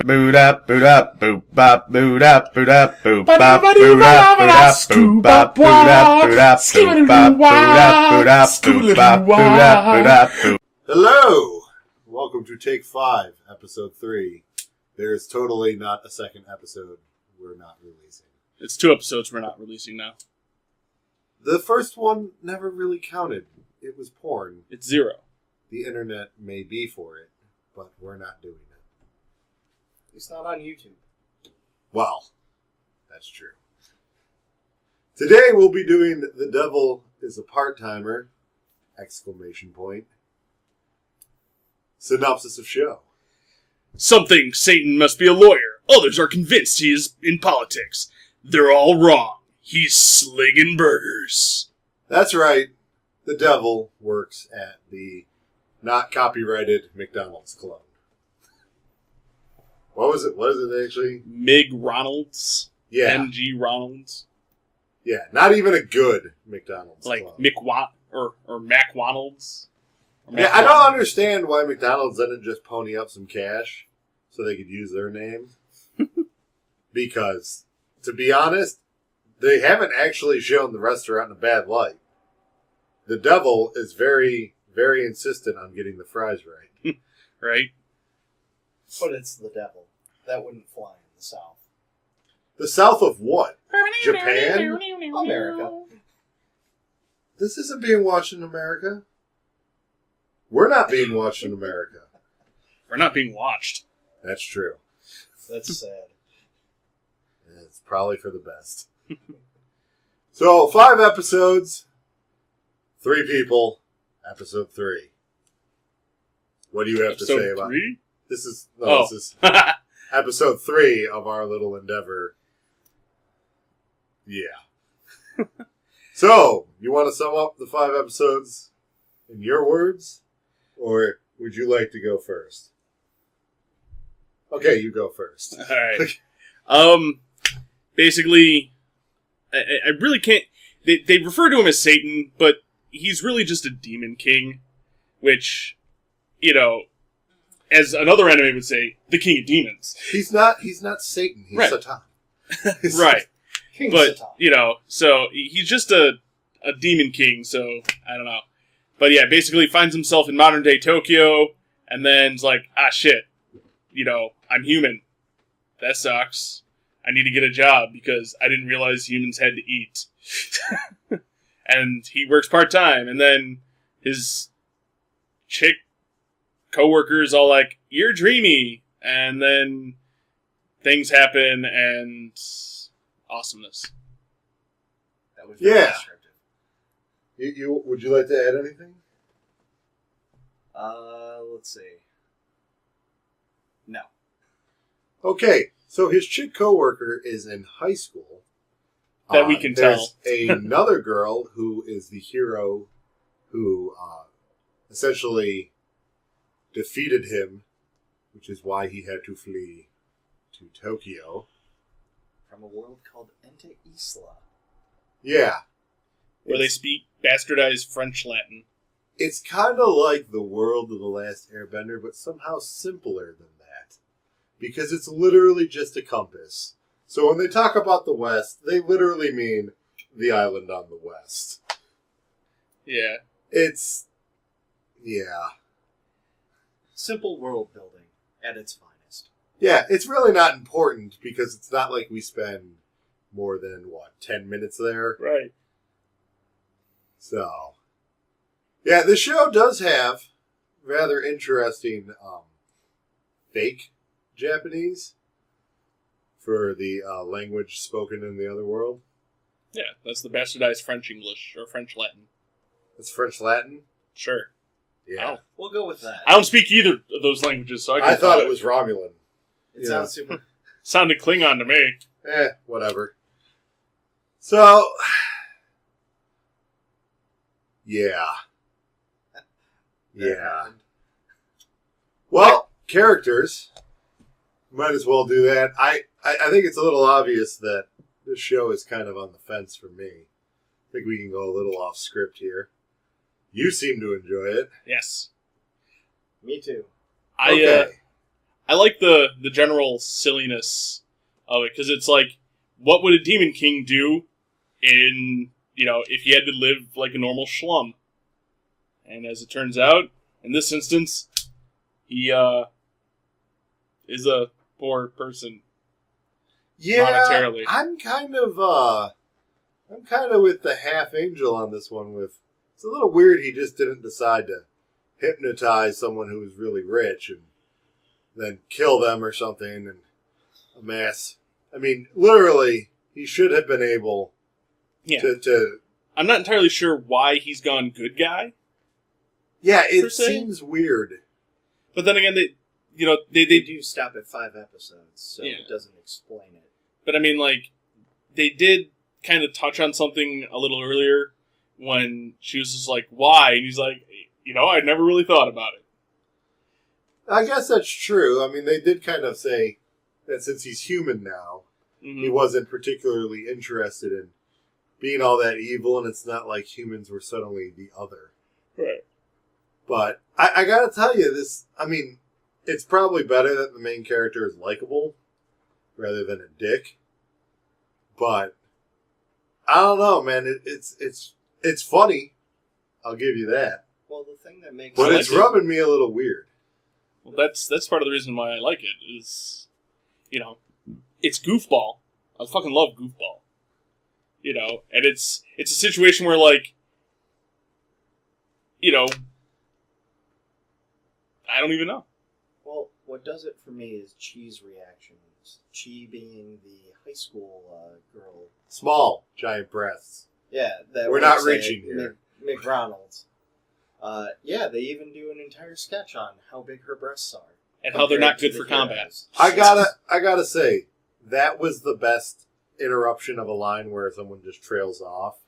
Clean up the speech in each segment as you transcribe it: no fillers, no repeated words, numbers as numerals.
Boot up, boot up, boop bop, boot up, boot up, boop bop, boot up, boot up, boop bop, boot up, boot up, boop bop, boot up, boot up, boop bop, boot up, boot up, boop. Hello! Welcome to Take 5, Episode 3. There is totally not a second episode we're not releasing. It's 2 episodes we're not releasing now. The first one never really counted. It was porn. It's 0. The internet may be for it, but we're not doing it. It's not on YouTube. Well, that's true. Today we'll be doing The Devil is a Part-Timer! Exclamation point. Synopsis of show. Something Satan must be a lawyer. Others are convinced he is in politics. They're all wrong. He's slinging burgers. That's right. The devil works at the not copyrighted McDonald's clone. What was it? What is it actually? Mig Ronalds. Yeah. MG Ronalds. Yeah, not even a good McDonald's Like clone. or Mac Ronalds. Yeah, I don't understand why McDonald's didn't just pony up some cash so they could use their name. Because, to be honest, they haven't actually shown the restaurant in a bad light. The devil is very, very insistent on getting the fries right. Right? But it's the devil. That wouldn't fly in the South. The South of what? Japan? America. This isn't being watched in America. We're not being watched in America. We're not being watched. That's true. That's sad. It's probably for the best. So, 5 episodes, 3 people, episode 3. What do you have to say about it? This is episode 3 of our little endeavor. Yeah. So, you want to sum up the 5 episodes in your words? Or would you like to go first? Okay, you go first. All right. Basically, I really can't... They refer to him as Satan, but he's really just a demon king, which, you know, as another anime would say, the king of demons. He's not Satan, he's Right. Satan. Right. King But, Satan. you know, so he's just a demon king, so I don't know. But yeah, basically finds himself in modern day Tokyo, and then is like, shit, you know, I'm human. That sucks. I need to get a job because I didn't realize humans had to eat. And he works part-time, and then his chick coworker is all like, you're dreamy, and then things happen, and awesomeness. That was very Yeah. descriptive. You would you like to add anything? Let's see. No. Okay, so his chick coworker is in high school. That we can tell. There's another girl who is the hero who essentially defeated him, which is why he had to flee to Tokyo. From a world called Ente Isla. Yeah. Where they speak bastardized French Latin. It's kind of like the world of The Last Airbender, but somehow simpler than that. Because it's literally just a compass. So when they talk about the West, they literally mean the island on the West. Yeah. Yeah. Simple world building at its finest. Yeah, it's really not important because it's not like we spend more than, 10 minutes there? Right. So, yeah, the show does have rather interesting fake Japanese for the language spoken in the other world. Yeah, that's the bastardized French English, or French Latin. It's French Latin? Sure. Yeah. We'll go with that. I don't speak either of those languages, so I thought it was Romulan. It sounds super... Sounded Klingon to me. Whatever. So, yeah. Yeah. Well, characters. Might as well do that. I think it's a little obvious that this show is kind of on the fence for me. I think we can go a little off script here. You seem to enjoy it. Yes. Me too. I Okay. I like the general silliness of it, because it's like, what would a Demon King do in, if he had to live like a normal schlum? And as it turns out, in this instance, he is a poor person. Monetarily. I'm kind of with the half angel on this one. It's a little weird he just didn't decide to hypnotize someone who was really rich and then kill them or something and amass. I mean, literally, he should have been able to I'm not entirely sure why he's gone good guy. Yeah, it seems weird. But then again, they do stop at 5 episodes, so it doesn't explain it. But I mean, like, they did kind of touch on something a little earlier when she was just like, why? And he's like, I never really thought about it. I guess that's true. I mean, they did kind of say that since he's human now, he wasn't particularly interested in being all that evil, and it's not like humans were suddenly the other. Right. But I gotta tell you, it's probably better that the main character is likable rather than a dick. But I don't know, man. It's funny. I'll give you that. Well, the thing that makes but it's rubbing me a little weird. Well, that's part of the reason why I like it is, it's goofball. I fucking love goofball. And it's a situation where, like, I don't even know. Well, what does it for me is Chi's reactions. Chi being the high school girl. Small, giant breasts. Yeah. We're not reaching here. McDonald's. They even do an entire sketch on how big her breasts are. And how they're not good for combat. I gotta say, that was the best interruption of a line where someone just trails off,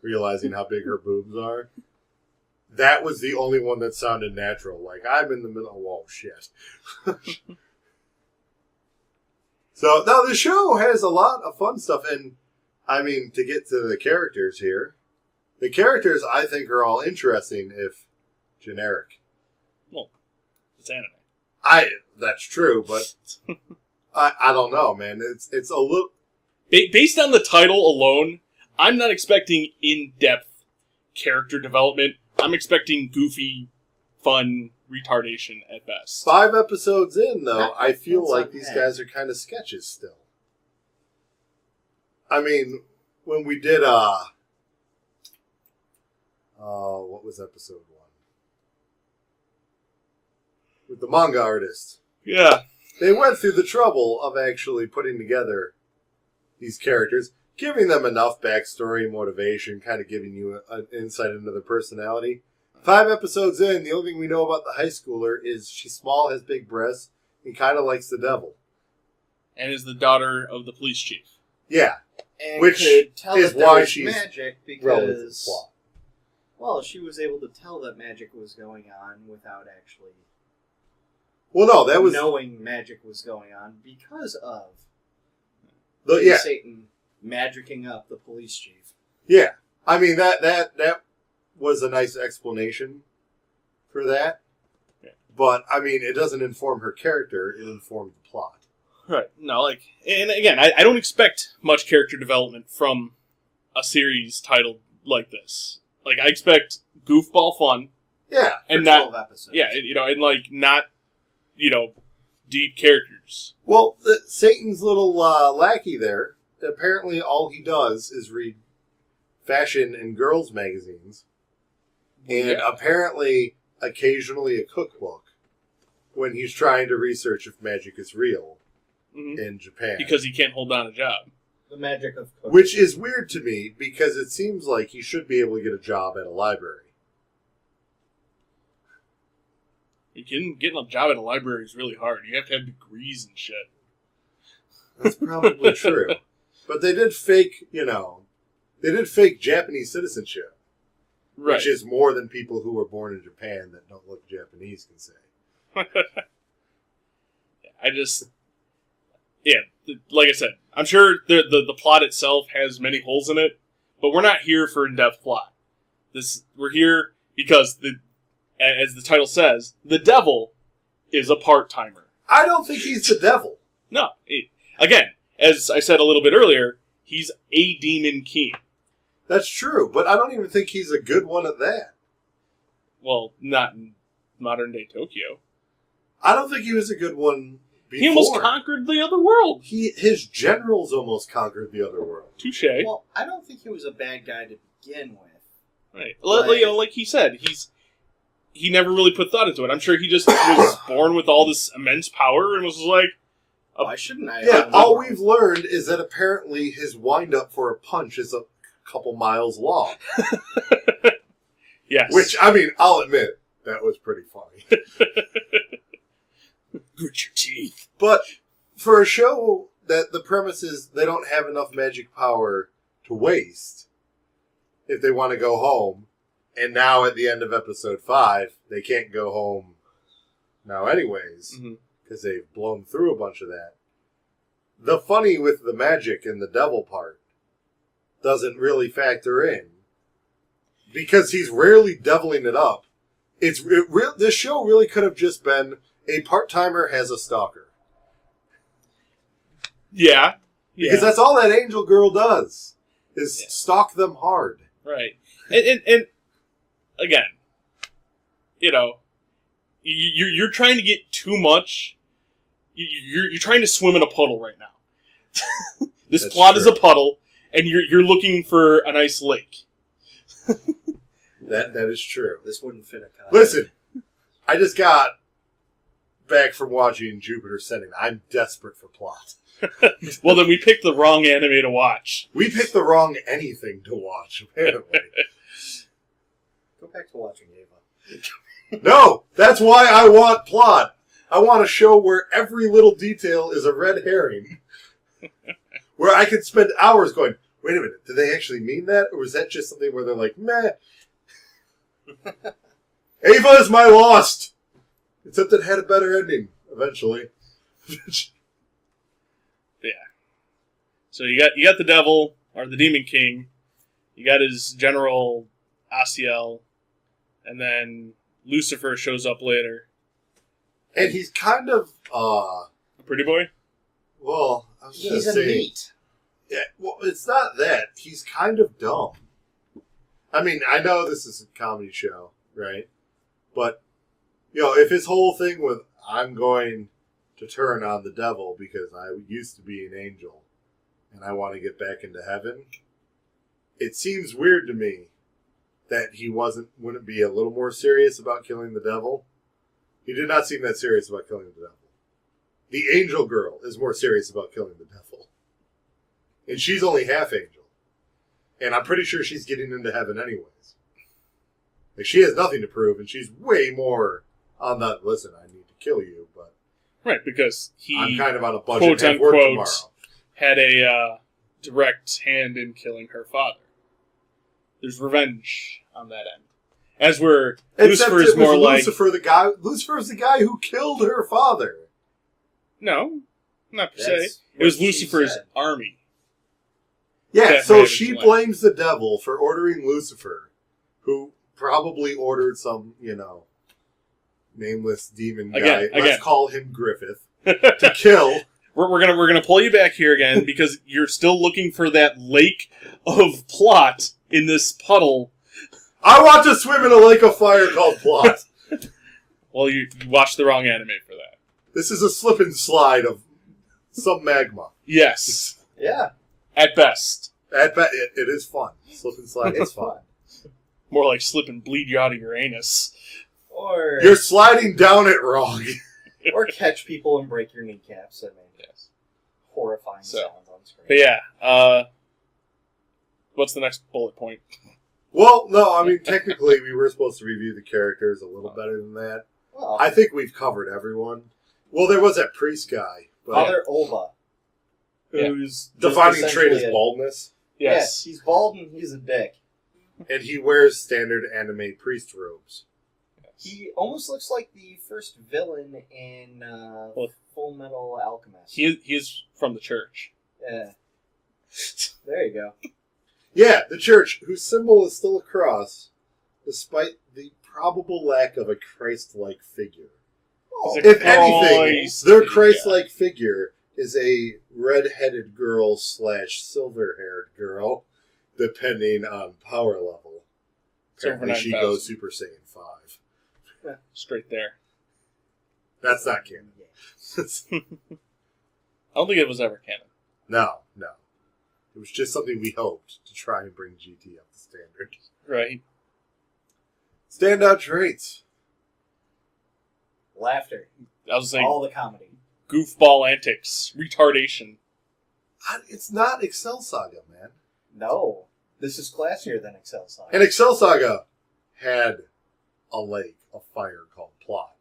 realizing how big her boobs are. That was the only one that sounded natural. Like, I'm in the middle. Whoa, shit. So, now the show has a lot of fun stuff. And, to get to the characters here, the characters, I think, are all interesting, if generic. Well, it's anime. That's true, but I don't know, man. It's a little... Based on the title alone, I'm not expecting in-depth character development. I'm expecting goofy, fun retardation at best. 5 episodes in, though, I feel like these guys are kind of sketches still. When we did, what was episode 1? With the manga artist. Yeah. They went through the trouble of actually putting together these characters, giving them enough backstory and motivation, kind of giving you an insight into their personality. 5 episodes in, the only thing we know about the high schooler is she's small, has big breasts, and kind of likes the devil. And is the daughter of the police chief. Yeah. And which could tell is that there why was she's magic relevant to the because... plot. Well, she was able to tell that magic was going on without actually... Well, no, that was... knowing magic was going on because of... Satan magicking up the police chief. Yeah. That was a nice explanation for that. Yeah. But, it doesn't inform her character, it informs the plot. Right. No, and again, I don't expect much character development from a series titled like this. Like, I expect goofball fun. Yeah. And for 12 episodes. Yeah, and not, deep characters. Well, Satan's little lackey there, apparently all he does is read fashion and girls' magazines. And apparently, occasionally a cookbook when he's trying to research if magic is real in Japan. Because he can't hold down a job. The magic of cooking. Which is weird to me, because it seems like he should be able to get a job at a library. Getting a job at a library is really hard. You have to have degrees and shit. That's probably true. But they did fake, Japanese citizenship. Right. Which is more than people who were born in Japan that don't look Japanese can say. Like I said, I'm sure the plot itself has many holes in it, but we're not here for in-depth plot. We're here because, as the title says, the devil is a part-timer. I don't think he's the devil. No. Again, as I said a little bit earlier, he's a demon king. That's true, but I don't even think he's a good one at that. Well, not in modern-day Tokyo. I don't think he was a good one before. He almost conquered the other world. His generals almost conquered the other world. Touche. Well, I don't think he was a bad guy to begin with. Right. Like he said, he never really put thought into it. I'm sure he just was born with all this immense power and was like... Why shouldn't I? Yeah, all we've learned is that apparently his wind-up for a punch is a couple miles long. Yes. Which, I mean, I'll admit, that was pretty funny. Grit your teeth. But for a show that the premise is they don't have enough magic power to waste if they want to go home, and now at the end of episode 5, they can't go home now anyways, because they've blown through a bunch of that. The funny with the magic and the devil part doesn't really factor in, because he's rarely deviling it up. This show really could have just been a part-timer has a stalker. Yeah. Because that's all that angel girl does, is stalk them hard. Right. And again, you know, you're trying to get too much. You're trying to swim in a puddle right now. This plot is a puddle, and you're looking for a nice lake. That is true. This wouldn't fit a kayak. Listen, I just got back from watching Jupiter Ascending. I'm desperate for plot. Well, then we picked the wrong anime to watch. We picked the wrong anything to watch, apparently. Go back to watching Ava. No! That's why I want plot. I want a show where every little detail is a red herring. Where I could spend hours going, wait a minute, did they actually mean that? Or was that just something where they're like, meh. Ava is my Lost! Except it had a better ending, eventually. Yeah. So you got the devil, or the demon king. You got his general, Asiel. And then Lucifer shows up later. And he's kind of, A pretty boy? well, I was going to He's a say... neat. Yeah, well, it's not that. He's kind of dumb. I mean, I know this is a comedy show, right? But, you know, if his whole thing with, I'm going to turn on the devil because I used to be an angel and I want to get back into heaven, it seems weird to me that he wouldn't be a little more serious about killing the devil. He did not seem that serious about killing the devil. The angel girl is more serious about killing the devil. And she's only half angel. And I'm pretty sure she's getting into heaven anyways. Like, she has nothing to prove, and she's way more on that, listen, I need to kill you, but... Right, because I'm kind of on a budget, quote have work unquote, tomorrow. had a direct hand in killing her father. There's revenge on that end. As where Except Lucifer is it was more like... Lucifer's the guy who killed her father. No, not per se. That's It was what she Lucifer's said. army. Yeah, That so man she is like- blames the devil for ordering Lucifer, who probably ordered some, nameless demon guy. Let's call him Griffith. To kill. We're gonna pull you back here again because you're still looking for that lake of plot in this puddle. I want to swim in a lake of fire called plot. Well, you watched the wrong anime for that. This is a slip and slide of some magma. Yes, Yeah, at best. It is fun. Slip and slide it's is fun. fun. More like slip and bleed you out of your anus. Or You're sliding down it wrong. or catch people and break your kneecaps. I mean, Yes. horrifying So- sound on screen. But yeah, what's the next bullet point? Well, no, I mean, technically, we were supposed to review the characters a little better than that. Well, I think we've covered everyone. Well, there was that priest guy. But Father Ova. whose Just defining trait is essentially baldness. Yes. Yeah, he's bald and he's a dick. And he wears standard anime priest robes. He almost looks like the first villain in Full Metal Alchemist. He is from the church. Yeah. There you go. Yeah, the church, whose symbol is still a cross, despite the probable lack of a Christ-like figure. Oh, If anything, Christ. their Christ-like figure is a red-headed girl / silver-haired girl, depending on power level. So Apparently, for she 9,000. goes Super Saiyan 5. Straight there. That's not canon. I don't think it was ever canon. No. It was just something we hoped to try and bring GT up to standard. Right. Standout traits. Laughter. I was saying All the comedy. goofball antics, retardation. It's not Excel Saga, man. No. This is classier than Excel Saga. And Excel Saga had a lake of fire called Plot.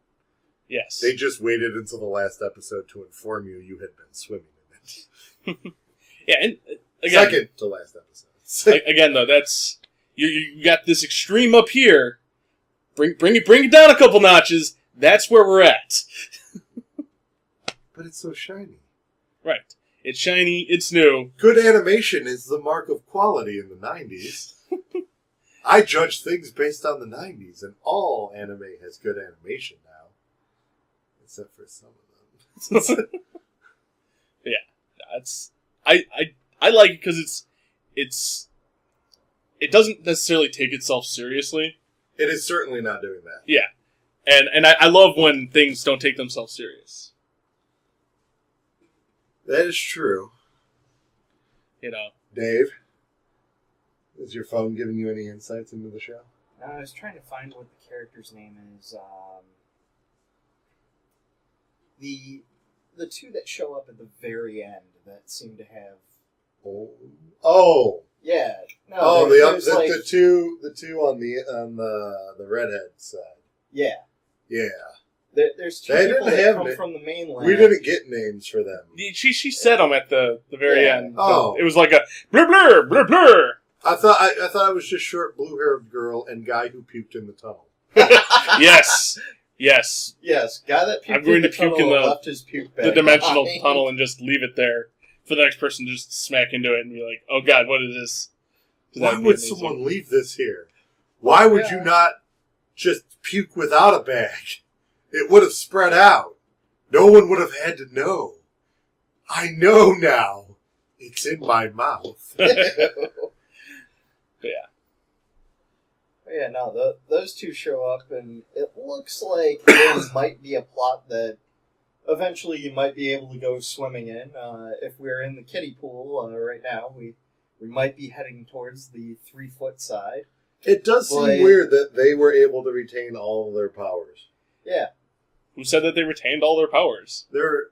Yes. They just waited until the last episode to inform you had been swimming in it. Yeah, and again, Second to last episode. again though, that's you got this extreme up here. Bring it down a couple notches. That's where we're at. But it's so shiny. Right. It's shiny. It's new. Good animation is the mark of quality in the 90s. I judge things based on the 90s, and all anime has good animation now. Except for some of them. Yeah, that's I like it because it doesn't necessarily take itself seriously. It is certainly not doing that. Yeah, and I love when things don't take themselves serious. That is true. You know, Dave, is your phone giving you any insights into the show? I was trying to find what the character's name is. The two that show up at the very end that seem to have. Oh. Yeah. No. Oh, there's like, the two on the redhead side. Yeah. Yeah. There's two They people didn't that have come na- from the mainland. We didn't get names for them. she said them at the very Yeah. end. Oh. It was like a blur blur blur blur. I thought it was just short blue-haired girl and guy who puked in the tunnel. Yes. Yes. Yes, guy that puked I'm going in the to puke tunnel in and the- left his puke bag The dimensional behind. tunnel and just leave it there for the next person to just smack into it and be like, "Oh God, what is this?" 'Cause Why that'd be would amazing. someone leave this here? Why would you not just puke without a bag? It would have spread out. No one would have had to know. I know now. It's in my mouth. Yeah, no, those two show up, and it looks like there might be a plot that eventually you might be able to go swimming in. If we're in the kiddie pool right now, we might be heading towards the 3-foot side. It does seem Like- weird that they were able to retain all of their powers. Yeah, Who said that they retained all their powers? They're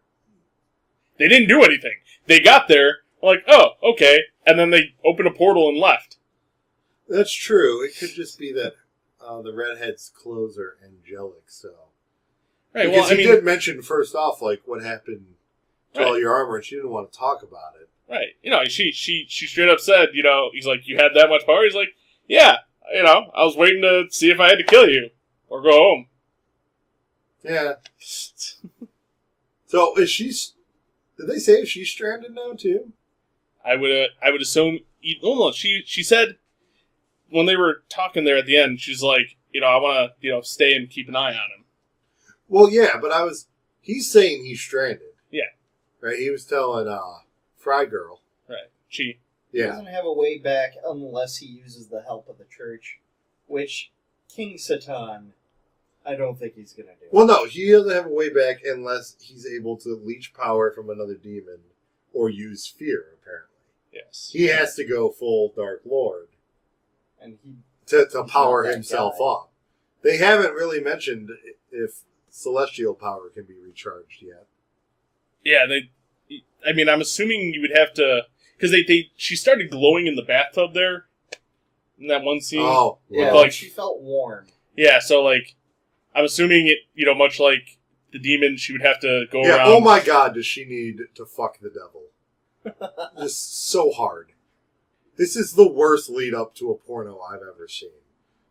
They didn't do anything. They got there, like, oh, okay, and then they opened a portal and left. That's true. It could just be that the redhead's clothes are angelic. So Right. because Well, I he mean, did mention first off like what happened to all Right. your armor, and she didn't want to talk about it. right. You know, she straight up said, you know, he's like, you had that much power. He's like, yeah. You know, I was waiting to see if I had to kill you or go home. Yeah. So is she? Did they say if she's stranded now too? I would assume. Oh no, she said when they were talking there at the end, she's like, you know, I want to, stay and keep an eye on him. Well, yeah, but he's saying he's stranded. Yeah. Right. He was telling Fry Girl. Right. She. he Yeah. doesn't have a way back unless he uses the help of the church, which King Satan, I don't think he's gonna do. Well, no, he doesn't have a way back unless he's able to leech power from another demon or use fear. Apparently, Yes. he has to go full Dark Lord And he to power not that himself guy. up. They haven't really mentioned if celestial power can be recharged yet. Yeah. I mean, I'm assuming you would have to, because she started glowing in the bathtub there in that one scene. Oh, yeah, Like- she felt warm. Yeah. So like, I'm assuming it. Much like the demon, she would have to go yeah. around. Oh my God, does she need to fuck the devil? Just so hard. This is the worst lead up to a porno I've ever seen.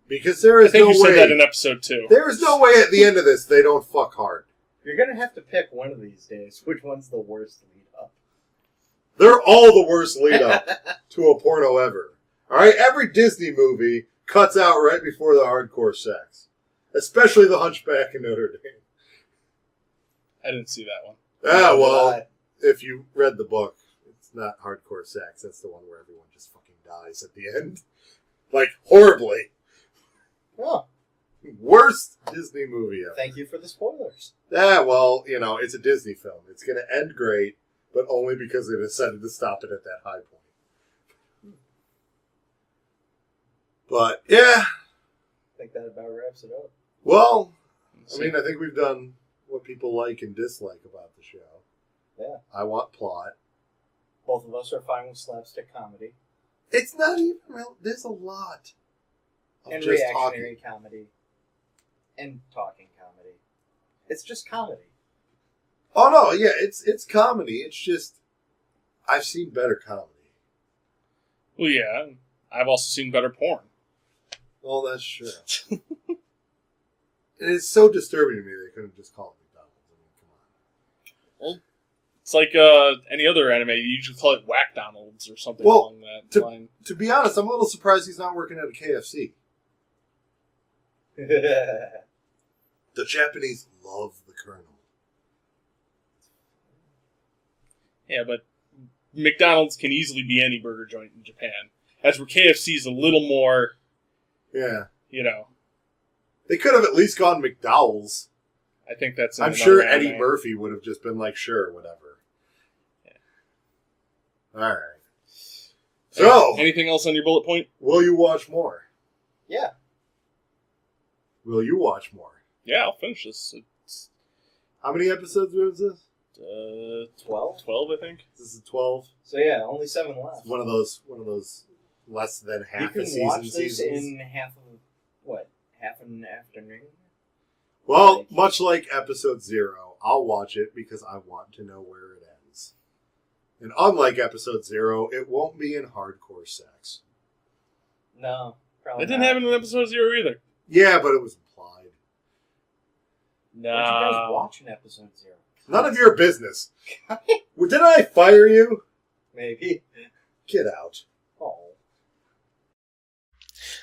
Because there I is think no you way. said that in episode 2. There is no way at the end of this they don't fuck hard. You're gonna have to pick one of these days. Which one's the worst lead up? They're all the worst lead up to a porno ever. Alright? Every Disney movie cuts out right before the hardcore sex. Especially the Hunchback in Notre Dame. I didn't see that one. Ah, well, if you read the book, it's not hardcore sex. That's the one where everyone just fucking dies at the end. Like, horribly. Oh, Worst Disney movie ever. thank you for the spoilers. Yeah, well, you know, it's a Disney film. It's going to end great, but only because they decided to stop it at that high point. But, yeah. I think that about wraps it up. Well, I mean, I think we've done what people like and dislike about the show. Yeah. I want plot. Both of us are fine with slapstick comedy. It's not even real. There's a lot of And just reactionary talking. comedy. And talking comedy. It's just comedy. Oh, no, yeah, it's comedy. It's just, I've seen better comedy. Well, yeah. I've also seen better porn. Well, that's true. And it's so disturbing to me they couldn't just call it McDonald's. I mean, come on. Well, it's like any other anime. You usually call it Whack Donald's or something Well, along that line. To be honest, I'm a little surprised he's not working at a KFC. The Japanese love the Colonel. Yeah, but McDonald's can easily be any burger joint in Japan. As where KFC is a little more, Yeah. you know, They could have at least gone McDowell's. I think that's in I'm another sure anime. Eddie Murphy would have just been like, sure, whatever. Yeah. All right. So, Anything else on your bullet point? will you watch more? Yeah. Will you watch more? Yeah, I'll finish this. It's How many episodes was this? 12? 12, I think. This is 12. So yeah, only 7 left. One of those less than You half a can season watch this seasons. in half an afternoon? Well, Like- much like episode 0, I'll watch it because I want to know where it ends. And unlike episode 0, it won't be in hardcore sex. No, probably It didn't not. happen in episode 0 either. Yeah, but it was implied. What'd you guys watch in episode 0? None of your business. Did I fire you? Maybe. Get out. Oh.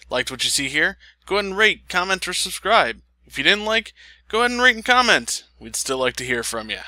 Liked what you see here? Go ahead and rate, comment, or subscribe. If you didn't like, go ahead and rate and comment. We'd still like to hear from you.